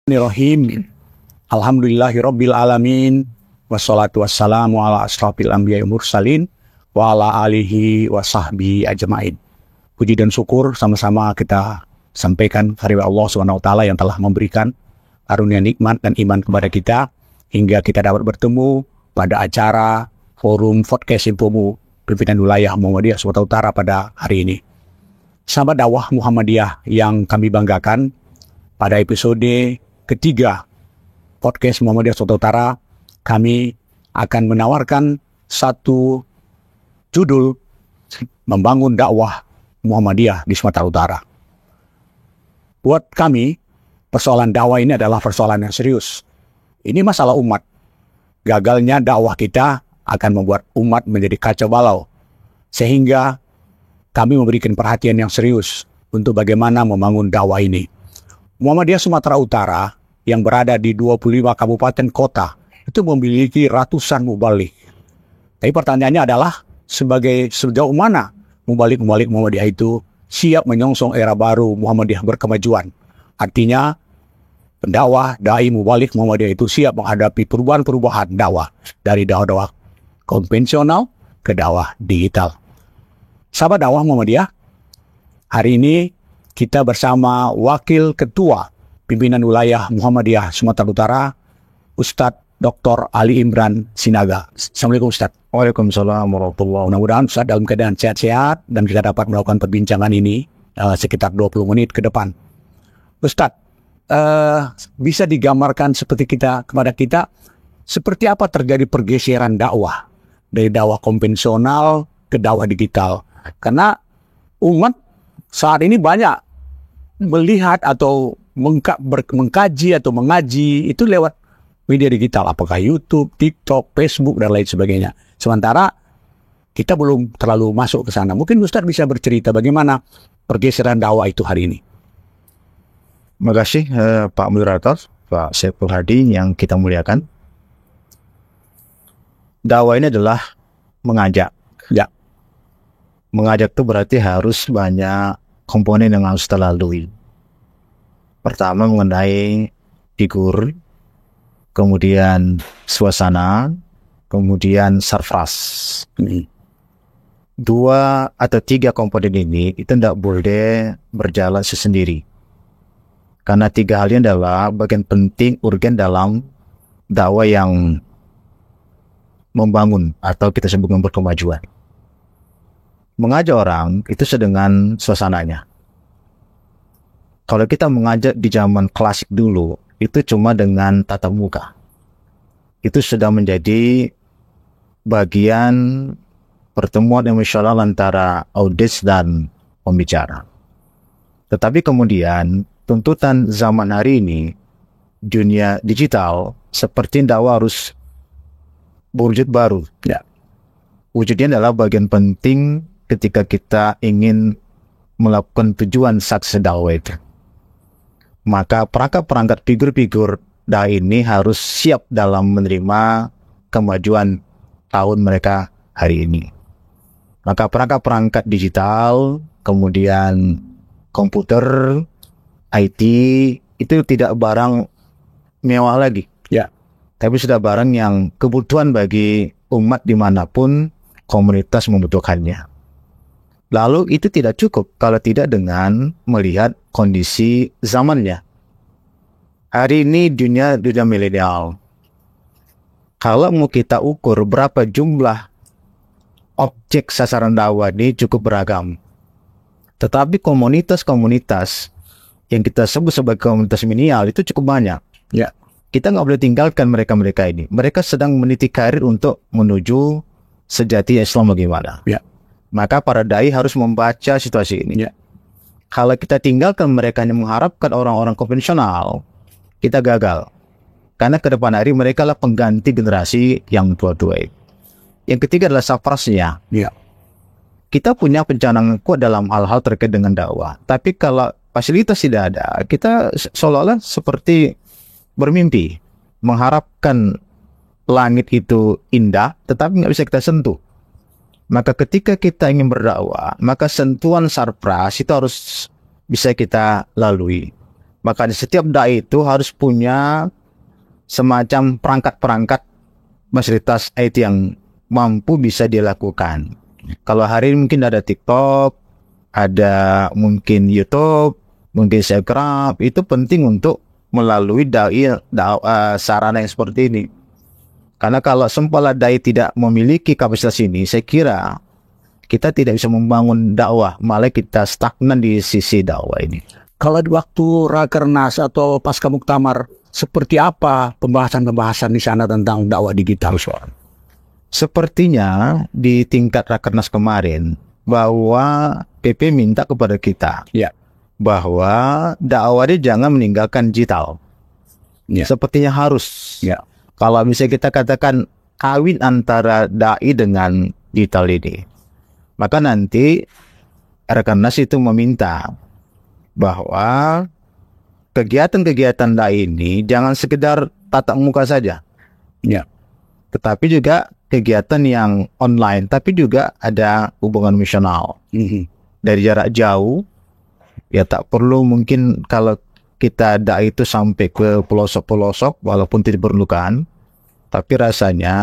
Bismillahirrahmanirrahim. Alhamdulillahirabbil alamin. Wassalatu wassalamu ala asrofil anbiya'i mursalin wa ala alihi wa sahbihi ajmain. Puji dan syukur sama-sama kita sampaikan kepada Allah SWT yang telah memberikan karunia nikmat dan iman kepada kita hingga kita dapat bertemu pada acara forum podcast Infomu Pimpinan Wilayah Muhammadiyah Sumatera Utara pada hari ini. Sahabat dakwah Muhammadiyah yang kami banggakan, pada episode ketiga podcast Muhammadiyah Sumatera Utara, kami akan menawarkan satu judul membangun dakwah Muhammadiyah di Sumatera Utara. Buat kami, persoalan dakwah ini adalah persoalan yang serius. Ini masalah umat. Gagalnya dakwah kita akan membuat umat menjadi kacau balau. Sehingga kami memberikan perhatian yang serius untuk bagaimana membangun dakwah ini. Muhammadiyah Sumatera Utara yang berada di 25 kabupaten kota itu memiliki ratusan mubalik. Tapi pertanyaannya adalah sejauh mana mubalik Muhammadiyah itu siap menyongsong era baru Muhammadiyah berkemajuan. Artinya pendakwah, dai mubalik Muhammadiyah itu siap menghadapi perubahan-perubahan dakwah dari dakwah konvensional ke dakwah digital. Sahabat dakwah Muhammadiyah, hari ini kita bersama Wakil Ketua Pimpinan Wilayah Muhammadiyah Sumatera Utara, Ustadz Dr. Ali Imran Sinaga. Assalamualaikum Ustadz. Waalaikumsalam warahmatullahi wabarakatuh. Mudah-mudahan Ustadz dalam keadaan sehat-sehat dan kita dapat melakukan perbincangan ini sekitar 20 menit ke depan. Ustadz, bisa digambarkan kepada kita seperti apa terjadi pergeseran dakwah dari dakwah konvensional ke dakwah digital? Karena umat saat ini banyak melihat atau mengkaji atau mengaji itu lewat media digital, apakah YouTube, TikTok, Facebook, dan lain sebagainya. Sementara kita belum terlalu masuk ke sana. Mungkin Ustadz bisa bercerita bagaimana pergeseran dakwah itu hari ini. Terima kasih Pak Moderator, Pak Saiful Hadi yang kita muliakan. Dakwah ini adalah mengajak. Ya. Mengajak itu berarti harus banyak komponen yang harus kita lalui. Pertama mengenai figur, kemudian suasana, kemudian sarfras. 2 atau 3 komponen ini itu tidak boleh berjalan sendiri. Karena 3 hal ini adalah bagian penting urgen dalam dakwah yang membangun atau kita sebut berkemajuan. Mengajak orang itu sedengan suasananya. Kalau kita mengajak di zaman klasik dulu, itu cuma dengan tatap muka. Itu sudah menjadi bagian pertemuan emosional antara audiens dan pembicara. Tetapi kemudian, tuntutan zaman hari ini, dunia digital, seperti dakwah harus berwujud baru. Ya. Wujudnya adalah bagian penting ketika kita ingin melakukan tujuan sukses dakwah itu. Maka perangkat-perangkat figur-figur dai ini harus siap dalam menerima kemajuan tahun mereka hari ini. Maka perangkat-perangkat digital, kemudian komputer, IT, itu tidak barang mewah lagi. Ya. Tapi sudah barang yang kebutuhan bagi umat dimanapun komunitas membutuhkannya. Lalu itu tidak cukup kalau tidak dengan melihat kondisi zamannya. Hari ini dunia milenial. Kalau mau kita ukur berapa jumlah objek sasaran dakwah ini cukup beragam. Tetapi komunitas-komunitas yang kita sebut sebagai komunitas milenial itu cukup banyak. Ya. Kita nggak boleh tinggalkan mereka-mereka ini. Mereka sedang meniti karir untuk menuju sejati Islam bagaimana. Ya. Maka para dai harus membaca situasi ini. Ya. Kalau kita tinggalkan mereka yang mengharapkan orang-orang konvensional, kita gagal. Karena ke depan hari mereka lah pengganti generasi yang tua-tua. Yang ketiga adalah sarfrasnya. Ya. Kita punya perencanaan kuat dalam hal-hal terkait dengan dakwah. Tapi kalau fasilitas tidak ada, kita seolah-olah seperti bermimpi. Mengharapkan langit itu indah, tetapi nggak bisa kita sentuh. Maka ketika kita ingin berdakwah, maka sentuhan sarpras itu harus bisa kita lalui. Makanya setiap dai itu harus punya semacam perangkat-perangkat fasilitas IT yang mampu bisa dilakukan. Kalau hari ini mungkin ada TikTok, ada mungkin YouTube, mungkin Instagram, itu penting untuk melalui sarana yang seperti ini. Karena kalau sempala dai tidak memiliki kapasitas ini, saya kira kita tidak bisa membangun dakwah, malah kita stagnan di sisi dakwah ini. Kalau di waktu Rakernas atau Pasca Muktamar, seperti apa pembahasan-pembahasan di sana tentang dakwah digital, Ustaz? Sepertinya di tingkat Rakernas kemarin bahwa PP minta kepada kita Ya. bahwa dakwah ini jangan meninggalkan digital. Ya. Sepertinya harus. Ya. Kalau misalnya kita katakan kawin antara dai dengan digital ini, maka nanti Rakernas itu meminta bahwa kegiatan-kegiatan dai ini jangan sekedar tatap muka saja. Ya. Tetapi juga kegiatan yang online, tapi juga ada hubungan misional dari jarak jauh. Ya tak perlu mungkin kalau kita dai itu sampai ke pelosok-pelosok walaupun tidak diperlukan, tapi rasanya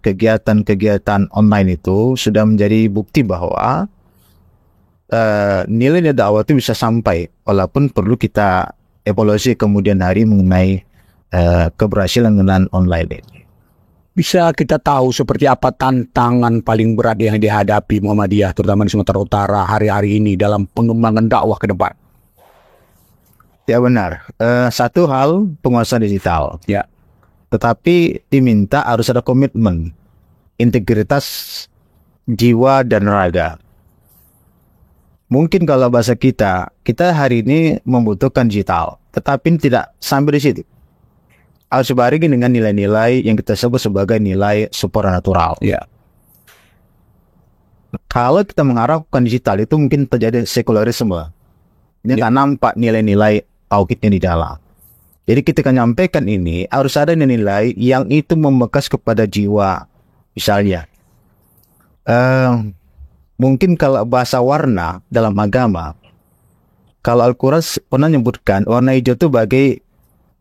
kegiatan-kegiatan online itu sudah menjadi bukti bahwa nilai dakwah itu bisa sampai, walaupun perlu kita evaluasi kemudian hari mengenai keberhasilan dengan online ini. Bisa kita tahu seperti apa tantangan paling berat yang dihadapi Muhammadiyah, terutama di Sumatera Utara hari-hari ini dalam pengembangan dakwah ke depan? Ya benar. Satu hal penguasaan digital. Ya. Tetapi diminta harus ada komitmen, integritas jiwa dan raga. Mungkin kalau bahasa kita hari ini membutuhkan digital, tetapi tidak sampai di situ. Harus dibarengi dengan nilai-nilai yang kita sebut sebagai nilai supranatural. Ya. Kalau kita mengharapkan digital itu mungkin terjadi sekularisme. Ini nggak nampak nilai-nilai tauhidnya di dalam. Jadi kita menyampaikan ini harus ada nilai yang itu membekas kepada jiwa. Misalnya, mungkin kalau bahasa warna dalam agama, kalau Al-Quran pernah menyebutkan warna hijau itu sebagai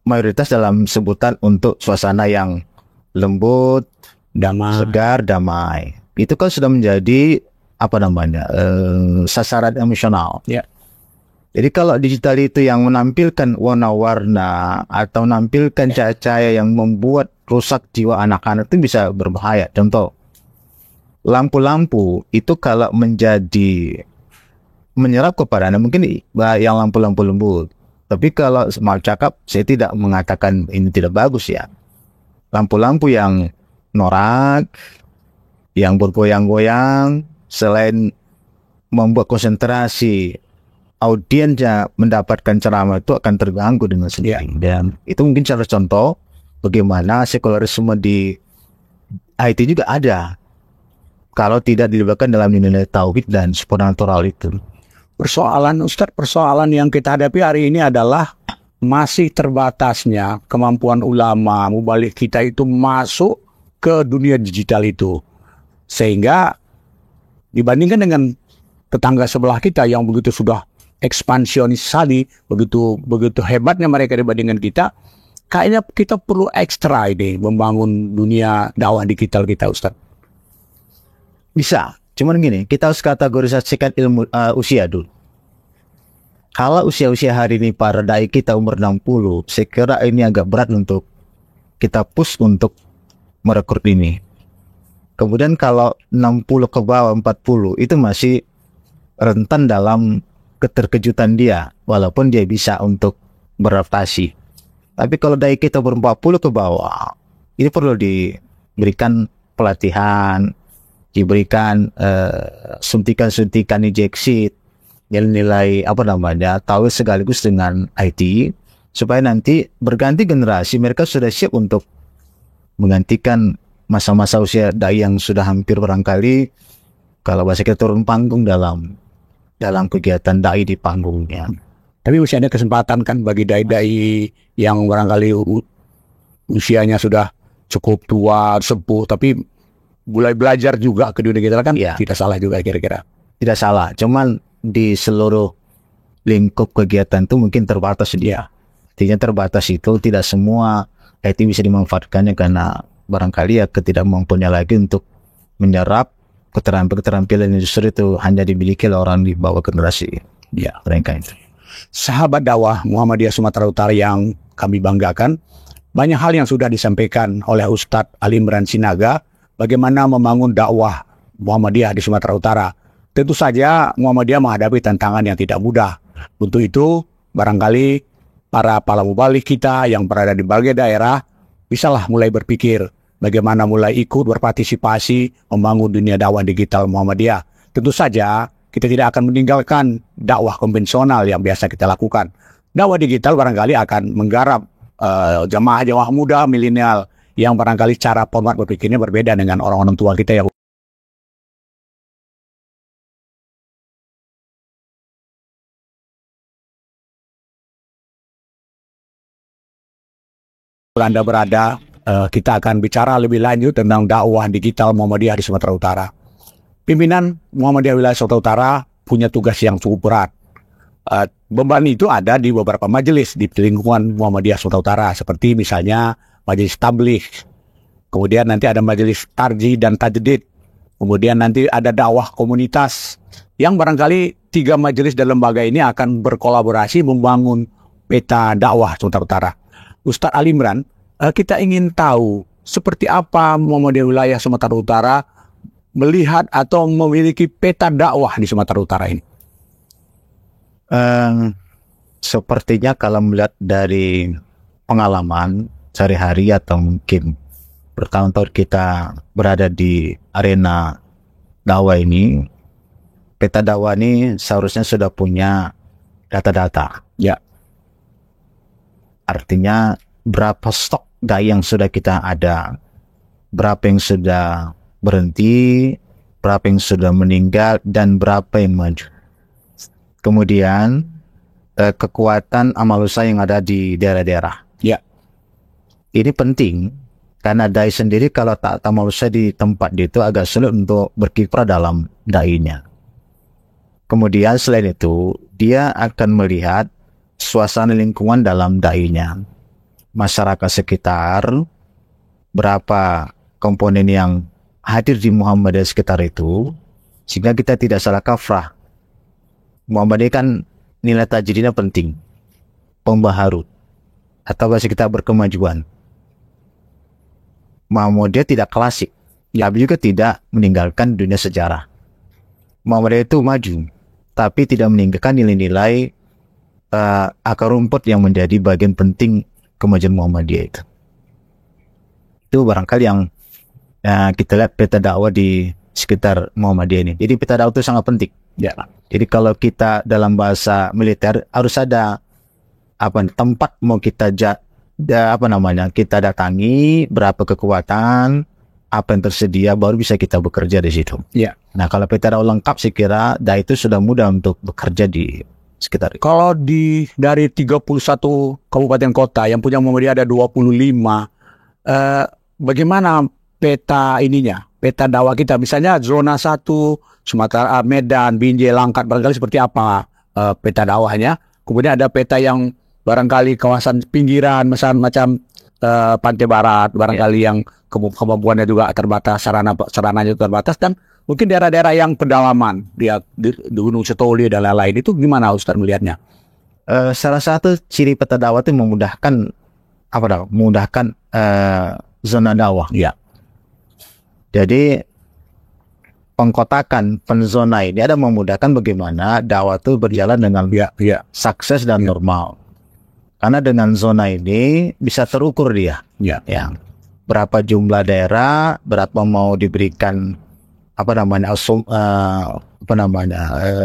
mayoritas dalam sebutan untuk suasana yang lembut, Damai. segar, damai. Itu kan sudah menjadi sasaran emosional. Ya. Jadi kalau digital itu yang menampilkan warna-warna atau menampilkan cahaya-cahaya yang membuat rusak jiwa anak-anak itu bisa berbahaya. Contoh, lampu-lampu itu kalau menjadi menyerap kepada Anda, mungkin yang lampu-lampu lembut. Tapi kalau mau cakap, saya tidak mengatakan ini tidak bagus ya. Lampu-lampu yang norak, yang bergoyang-goyang, selain membuat konsentrasi audiensnya mendapatkan ceramah itu akan terganggu dengan sendiri. Dan itu mungkin salah contoh bagaimana sekularisme di IT juga ada kalau tidak dilibatkan dalam nilai tauhid dan supernatural itu. Persoalan yang kita hadapi hari ini adalah masih terbatasnya kemampuan ulama mubalik kita itu masuk ke dunia digital itu. Sehingga dibandingkan dengan tetangga sebelah kita yang begitu sudah ekspansionis sekali, begitu hebatnya mereka dibandingkan kita, kayaknya kita perlu ekstra ini membangun dunia dakwah digital kita, Ustaz. Bisa, cuman gini, kita harus kategorisasikan ilmu usia dulu. Kalau usia-usia hari ini para dai kita umur 60, saya kira ini agak berat untuk kita push untuk merekrut ini. Kemudian kalau 60 ke bawah 40 itu masih rentan dalam keterkejutan dia, walaupun dia bisa untuk beradaptasi. Tapi kalau dai kita umur 40 ke bawah, ini perlu diberikan pelatihan, diberikan suntikan-suntikan injeksi nilai tahu sekaligus dengan IT, supaya nanti berganti generasi mereka sudah siap untuk menggantikan masa-masa usia dai yang sudah hampir barangkali kalau bahasa kita turun panggung dalam kegiatan dai di panggungnya. Tapi masih ada kesempatan kan bagi dai-dai yang barangkali usianya sudah cukup tua, sepuh, tapi mulai belajar juga ke dunia digital kan? Ya. Tidak salah juga kira-kira. Tidak salah, cuman di seluruh lingkup kegiatan itu mungkin terbatas dia. Artinya terbatas itu tidak semua IT bisa dimanfaatkannya karena barangkali ya ketidakmampuannya lagi untuk menyerap keterampilan industri itu hanya dimiliki oleh orang di bawah generasi mereka itu. Sahabat dakwah Muhammadiyah Sumatera Utara yang kami banggakan, banyak hal yang sudah disampaikan oleh Ustadz Ali Imran Sinaga bagaimana membangun dakwah Muhammadiyah di Sumatera Utara. Tentu saja Muhammadiyah menghadapi tantangan yang tidak mudah. Untuk itu, barangkali para mubalik kita yang berada di berbagai daerah bisalah mulai berpikir bagaimana mulai ikut berpartisipasi membangun dunia dakwah digital Muhammadiyah. Tentu saja kita tidak akan meninggalkan dakwah konvensional yang biasa kita lakukan. Dakwah digital barangkali akan menggarap jamaah muda milenial yang barangkali cara format berpikirnya berbeda dengan orang-orang tua kita yang Anda berada. Kita akan bicara lebih lanjut tentang dakwah digital Muhammadiyah di Sumatera Utara. Pimpinan Muhammadiyah wilayah Sumatera Utara punya tugas yang cukup berat. Beban itu ada di beberapa majelis di lingkungan Muhammadiyah Sumatera Utara, seperti misalnya majelis tabligh, kemudian nanti ada majelis tarjih dan tajdid, kemudian nanti ada dakwah komunitas, yang barangkali 3 majelis dan lembaga ini akan berkolaborasi membangun peta dakwah Sumatera Utara. Ustadz Ali Imran, kita ingin tahu seperti apa Muhammadiyah wilayah Sumatera Utara melihat atau memiliki peta dakwah di Sumatera Utara ini. Sepertinya kalau melihat dari pengalaman sehari-hari atau mungkin bertahun-tahun kita berada di arena dakwah ini, peta dakwah ini seharusnya sudah punya data-data. Ya. Artinya berapa stok dai yang sudah kita ada, berapa yang sudah berhenti, berapa yang sudah meninggal, dan berapa yang maju. Kemudian kekuatan amal usaha yang ada di daerah-daerah. Ya. Ini penting karena dai sendiri kalau tak amal usaha di tempat itu agak sulit untuk berkiprah dalam dainya. Kemudian selain itu dia akan melihat suasana lingkungan dalam dainya, masyarakat sekitar, berapa komponen yang hadir di Muhammadiyah sekitar itu, sehingga kita tidak salah kaprah. Muhammadiyah kan nilai tajdidnya penting, pembaharu, atau bahasa kita berkemajuan. Muhammadiyah tidak klasik, tapi juga tidak meninggalkan dunia sejarah. Muhammadiyah itu maju, tapi tidak meninggalkan nilai-nilai akar rumput yang menjadi bagian penting kemajuan Muhammadiyah itu. Itu barangkali yang kita lihat peta dakwah di sekitar Muhammadiyah ini. Jadi peta dakwah itu sangat penting. Ya. Jadi kalau kita dalam bahasa militer harus ada tempat mau kita kita datangi, berapa kekuatan, apa yang tersedia, baru bisa kita bekerja di situ. Ya. Nah kalau peta dakwah lengkap, saya kira itu sudah mudah untuk bekerja di sekitar itu. Kalau dari 31 kabupaten kota yang punya Muhammadiyah ada 25, bagaimana peta ininya, peta dakwah kita? Misalnya zona 1 Sumatera, Medan, Binjai, Langkat, barangkali seperti apa peta dakwahnya. Kemudian ada peta yang barangkali kawasan pinggiran, macam Pantai Barat, barangkali yang kemampuannya juga terbatas, sarananya terbatas, dan mungkin daerah-daerah yang pedalaman di Gunung Setoli dan lain-lain. Itu gimana Ustaz melihatnya? Salah satu ciri peta dakwah itu memudahkan zona dakwah. Ya. Jadi pengkotakan penzona ini ada memudahkan bagaimana dakwah itu berjalan dengan sukses dan normal. Karena dengan zona ini bisa terukur dia. Ya. Berapa jumlah daerah, berapa mau diberikan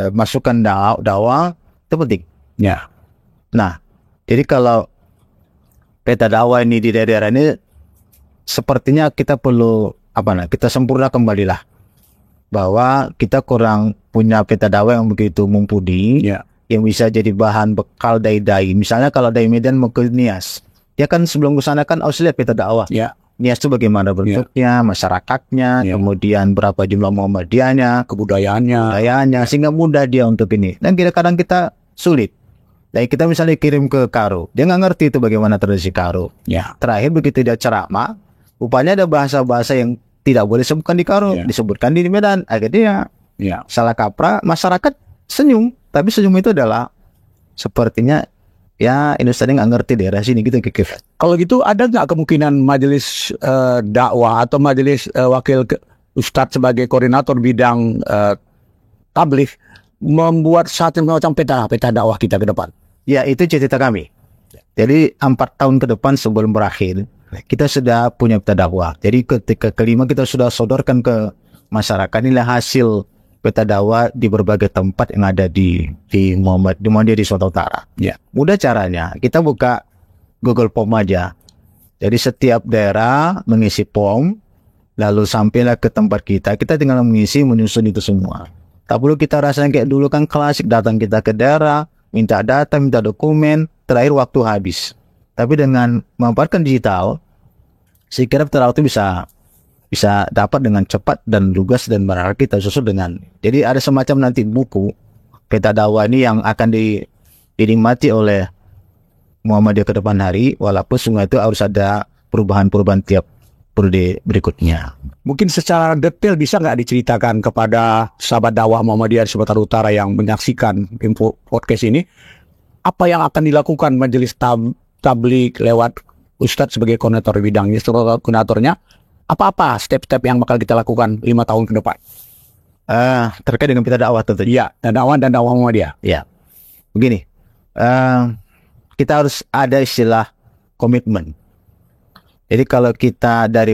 masukan dakwah, itu penting. Ya. Nah, jadi kalau peta dakwah ini di daerah ini sepertinya kita perlu kita sempurna kembalilah, bahwa kita kurang punya peta dakwah yang begitu mumpuni, yang bisa jadi bahan bekal dai-dai. Misalnya kalau dai Medan mau ke Nias, dia kan sebelum ke sana kan harus lihat peta dakwah. Nias itu bagaimana bentuknya, masyarakatnya, kemudian berapa jumlah Muhammadiyahnya, kebudayaannya, sehingga mudah dia untuk ini. Dan kadang-kadang kita sulit. Dan kita misalnya kirim ke Karo, dia nggak ngerti itu bagaimana tradisi Karo. Ya. Terakhir begitu dia ceramah, rupanya ada bahasa-bahasa yang tidak boleh disebutkan di Karo, Ya. disebutkan di Medan. Akhirnya Ya. salah kaprah, masyarakat senyum. Tapi senyum itu adalah sepertinya ya ini tadi nggak ngerti daerah sini gitu kikir. Kalau gitu ada nggak kemungkinan majelis dakwah atau majelis Ustadz sebagai koordinator bidang tabligh membuat satu macam peta dakwah kita ke depan? Ya itu cita-cita kami. Jadi 4 tahun ke depan sebelum berakhir kita sudah punya peta dakwah. Jadi ketika kelima kita sudah sodorkan ke masyarakat inilah hasil peta dakwah di berbagai tempat yang ada di Muhammadiyah di Sumatera Utara. Ya. Mudah caranya, kita buka Google Form aja. Jadi setiap daerah mengisi form, lalu sampailah ke tempat kita tinggal mengisi, menyusun itu semua. Tak perlu kita rasain kayak dulu kan klasik, datang kita ke daerah, minta data, minta dokumen, terakhir waktu habis. Tapi dengan memanfaatkan digital, saya kira peta dakwah itu bisa dapat dengan cepat dan lugas dan berarti kita susun dengan. Jadi ada semacam nanti buku peta dakwah ini yang akan dinikmati oleh Muhammadiyah ke depan hari, walaupun semua itu harus ada perubahan-perubahan tiap periode berikutnya. Mungkin secara detail bisa nggak diceritakan kepada sahabat dakwah Muhammadiyah di Sumatera Utara yang menyaksikan info podcast ini, apa yang akan dilakukan majelis tabligh lewat Ustadz sebagai koordinator bidangnya, koordinatornya, apa-apa step-step yang bakal kita lakukan 5 tahun ke depan? Terkait dengan peta dakwah tentu. Iya, dan dakwah Muhammadiyah. Ya, begini, kita harus ada istilah komitmen. Jadi kalau kita dari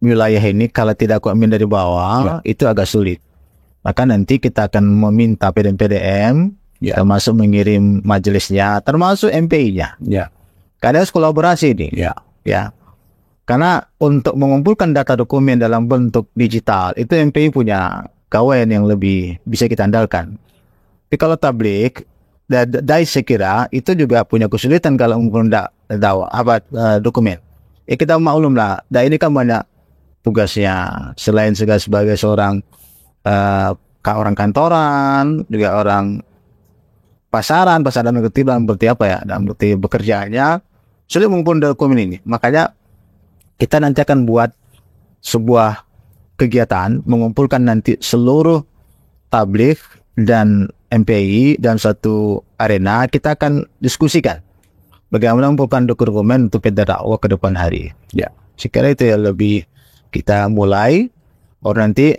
wilayah ini, kalau tidak komitmen dari bawah, itu agak sulit. Maka nanti kita akan meminta PDM, termasuk mengirim majelisnya, termasuk MPI-nya. Ya. Karena harus kolaborasi ini. Ya. Karena untuk mengumpulkan data dokumen dalam bentuk digital, itu MPI punya kawan yang lebih bisa kita andalkan. Tapi kalau tabligh, DAI saya kira itu juga punya kesulitan kalau mengumpulkan dokumen. Ya kita maklum lah, DAI ini kan banyak tugasnya. Selain sebagai seorang orang kantoran, juga orang pasaran ngerti dalam berarti apa ya, dalam berarti bekerjaannya sulit mengumpulkan dokumen ini. Makanya kita nanti akan buat sebuah kegiatan mengumpulkan nanti seluruh tabligh dan MPI dalam satu arena. Kita akan diskusikan bagaimana mengumpulkan dokumen untuk peta dakwah ke depan hari. Ya, sekiranya itu yang lebih kita mulai, orang nanti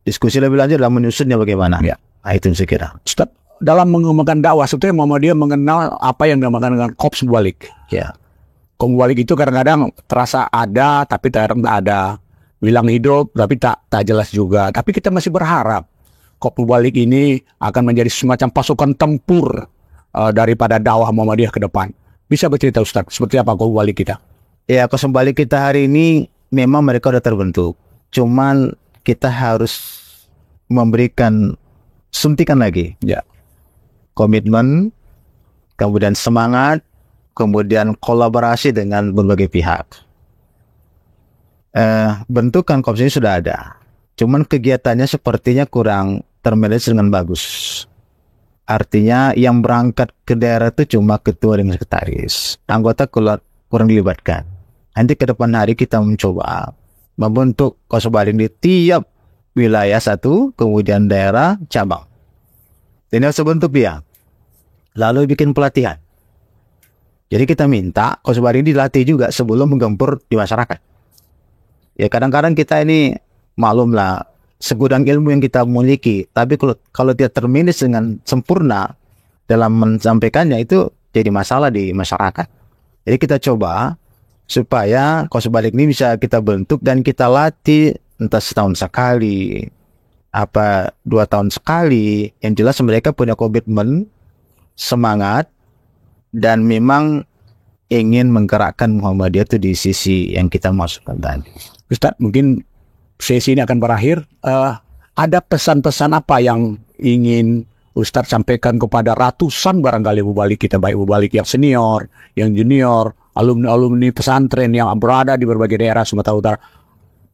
diskusi lebih lanjut dalam menyusunnya bagaimana. Ya, itu saya kira. Ustaz, dalam mengembangkan dakwah sebetulnya Muhammadiyah mengenal apa yang dinamakan dengan korps mubalik. Ya. Korps mubalik itu kadang-kadang terasa ada tapi terkadang tak ada. Bilang hidup tapi tak jelas juga. Tapi kita masih berharap korps mubalik ini akan menjadi semacam pasukan tempur daripada dakwah Muhammadiyah ke depan. Bisa bercerita Ustaz, seperti apa korps mubalik kita? Ya, korps mubalik kita hari ini memang mereka sudah terbentuk. Cuman kita harus memberikan suntikan lagi. Ya. Komitmen, kemudian semangat, kemudian kolaborasi dengan berbagai pihak. Bentukan korps ini sudah ada, cuman kegiatannya sepertinya kurang termanage dengan bagus. Artinya yang berangkat ke daerah itu cuma ketua dan sekretaris, anggota kurang dilibatkan. Nanti ke depan hari kita mencoba membentuk korps mubalik di tiap wilayah satu, kemudian daerah cabang. Ini harus bentuk dia. Lalu bikin pelatihan. Jadi kita minta korps mubalik dilatih juga sebelum menggempur di masyarakat. Ya kadang-kadang kita ini maklum lah, segudang ilmu yang kita miliki, tapi kalau dia termanage dengan sempurna dalam menyampaikannya itu jadi masalah di masyarakat. Jadi kita coba supaya korps mubalik ini bisa kita bentuk dan kita latih entah setahun sekali, 2 tahun sekali. Yang jelas mereka punya komitmen, semangat, dan memang ingin menggerakkan Muhammadiyah itu di sisi yang kita masukkan tadi. Ustaz, mungkin sesi ini akan berakhir. Ada pesan-pesan apa yang ingin Ustaz sampaikan kepada ratusan barangkali mubalik kita, baik mubalik yang senior, yang junior, alumni-alumni pesantren yang berada di berbagai daerah Sumatera Utara?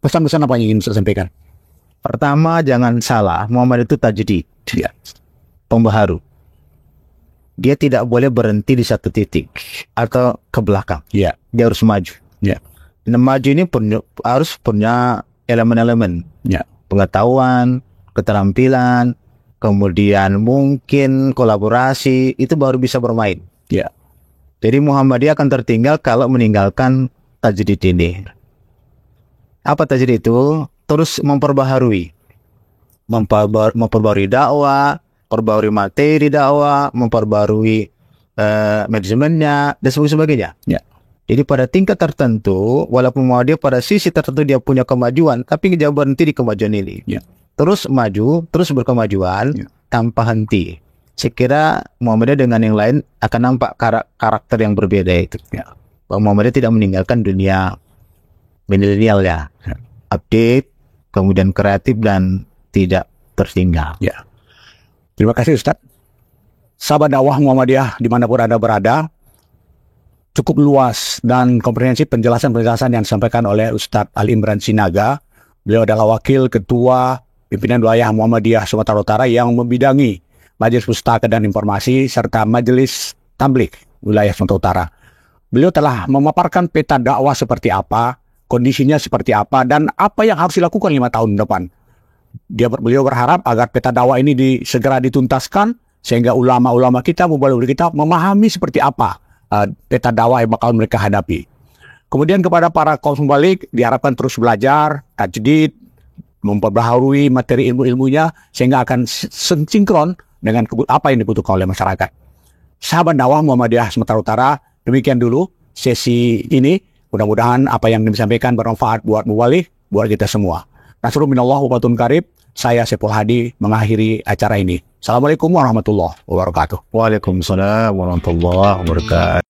Pesan-pesan apa yang ingin Ustaz sampaikan? Pertama, jangan salah, Muhammadiyah itu tajdid, ya, pembaharu. dia tidak boleh berhenti di satu titik atau ke belakang. Ya. Dia harus maju. Ya. Nah, maju ini harus punya elemen-elemen. Ya. Pengetahuan, keterampilan, kemudian mungkin kolaborasi, itu baru bisa bermain. Ya. Jadi Muhammadiyah akan tertinggal kalau meninggalkan tajdid ini. Apa tajdid itu? Terus memperbaharui dakwah, memperbarui materi dakwah, memperbarui manajemennya dan sebagainya. Ya. Jadi pada tingkat tertentu, walaupun Muhammadiyah pada sisi tertentu dia punya kemajuan, tapi dia berhenti di kemajuan ini. Ya. Terus maju, terus berkemajuan tanpa henti. Saya kira Muhammadiyah dengan yang lain akan nampak karakter yang berbeda itu. Ya. Bahwa Muhammadiyah tidak meninggalkan dunia milenial ya. Update, kemudian kreatif dan tidak tertinggal. Ya. Terima kasih Ustadz. Sahabat dakwah Muhammadiyah dimanapun Anda berada, cukup luas dan komprehensif penjelasan-penjelasan yang disampaikan oleh Ustadz Ali Imran Sinaga. Beliau adalah Wakil Ketua Pimpinan Wilayah Muhammadiyah Sumatera Utara yang membidangi Majelis Pustaka dan Informasi serta Majelis Tabligh Wilayah Sumatera Utara. Beliau telah memaparkan peta dakwah seperti apa, kondisinya seperti apa, dan apa yang harus dilakukan 5 tahun depan. Beliau berharap agar peta dakwah ini segera dituntaskan sehingga ulama-ulama kita, mubalik kita memahami seperti apa peta dakwah yang bakal mereka hadapi. Kemudian kepada para kaum mubalik diharapkan terus belajar, tajdid, memperbaharui materi ilmu-ilmunya sehingga akan sinkron dengan apa yang dibutuhkan oleh masyarakat. Sahabat dakwah Muhammadiyah Sumatera Utara, demikian dulu sesi ini. Mudah-mudahan apa yang disampaikan bermanfaat buat mubalik, buat kita semua. Nasrul minallah wa batun karib. Saya Saiful Hadi mengakhiri acara ini. Assalamualaikum warahmatullahi wabarakatuh. Waalaikumsalam warahmatullahi wabarakatuh.